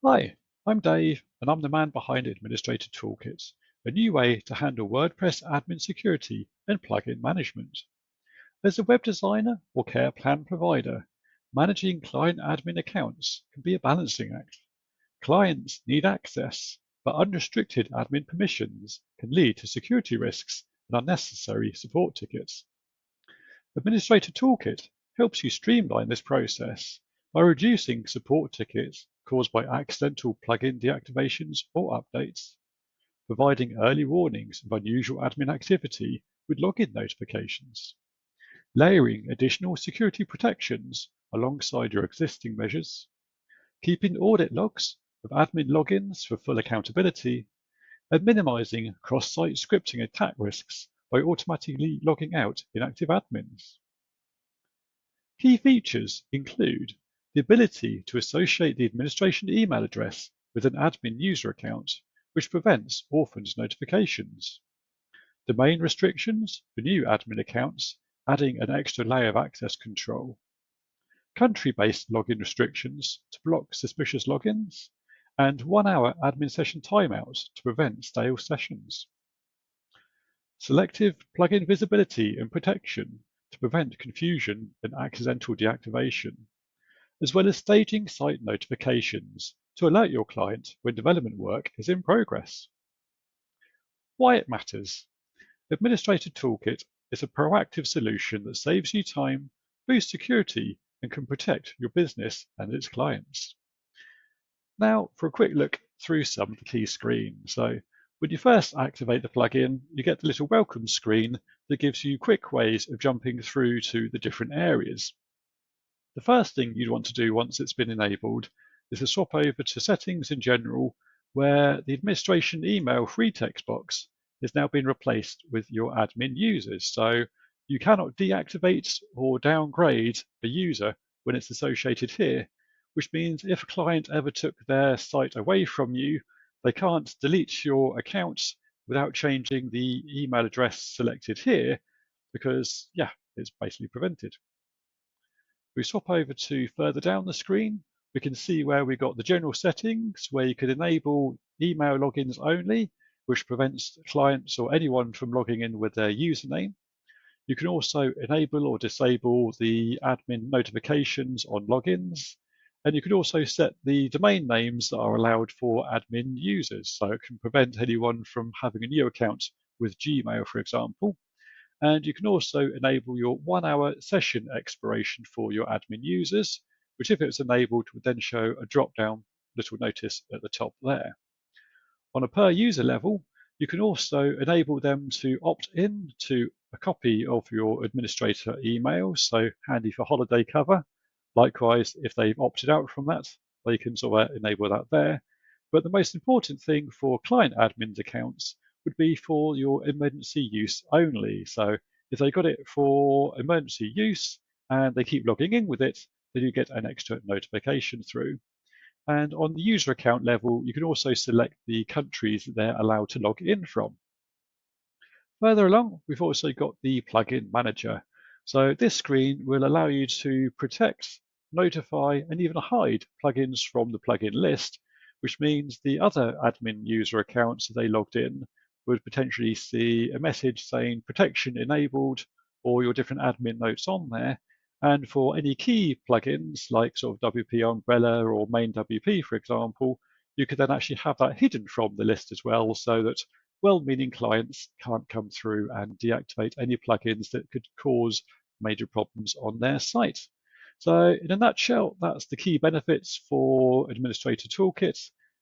Hi, I'm Dave, and I'm the man behind Administrator Toolkit, a new way to handle WordPress admin security and plugin management. As a web designer or care plan provider, managing client admin accounts can be a balancing act. Clients need access, but unrestricted admin permissions can lead to security risks and unnecessary support tickets. Administrator Toolkit helps you streamline this process by reducing support tickets caused by accidental plugin deactivations or updates, providing early warnings of unusual admin activity with login notifications, layering additional security protections alongside your existing measures, keeping audit logs of admin logins for full accountability, and minimizing cross-site scripting attack risks by automatically logging out inactive admins. Key features include the ability to associate the administration email address with an admin user account, which prevents orphaned notifications, domain restrictions for new admin accounts, adding an extra layer of access control, country-based login restrictions to block suspicious logins, and 1-hour admin session timeouts to prevent stale sessions. Selective plugin visibility and protection to prevent confusion and accidental deactivation, as well as staging site notifications to alert your client when development work is in progress. Why it matters. Administrator Toolkit is a proactive solution that saves you time, boosts security, and can protect your business and its clients. Now, for a quick look through some of the key screens. So, when you first activate the plugin, you get the little welcome screen that gives you quick ways of jumping through to the different areas. The first thing you'd want to do once it's been enabled is to swap over to settings in general, where the administration email free text box has now been replaced with your admin users. So you cannot deactivate or downgrade a user when it's associated here, which means if a client ever took their site away from you, they can't delete your account without changing the email address selected here because, yeah, it's basically prevented. We swap over to further down the screen, we can see where we got the general settings where you could enable email logins only, which prevents clients or anyone from logging in with their username. You can also enable or disable the admin notifications on logins. And you can also set the domain names that are allowed for admin users. So it can prevent anyone from having a new account with Gmail, for example. And you can also enable your 1-hour session expiration for your admin users, which if it's enabled would then show a drop-down little notice at the top there. On a per user level, you can also enable them to opt in to a copy of your administrator email, so handy for holiday cover. Likewise, if they've opted out from that, they can sort of enable that there. But the most important thing for client admins accounts would be for your emergency use only. So if they got it for emergency use and they keep logging in with it, then you get an extra notification through. And on the user account level, you can also select the countries that they're allowed to log in from. Further along, we've also got the plugin manager. So this screen will allow you to protect, notify, and even hide plugins from the plugin list, which means the other admin user accounts that they logged in would potentially see a message saying protection enabled or your different admin notes on there. And for any key plugins like sort of WP Umbrella or Main WP, for example, you could then actually have that hidden from the list as well so that well-meaning clients can't come through and deactivate any plugins that could cause major problems on their site. So in a nutshell, that's the key benefits for Administrator Toolkit.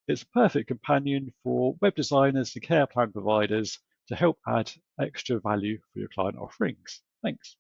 It's a perfect companion for web designers and care plan providers to help add extra value for your client offerings. Thanks.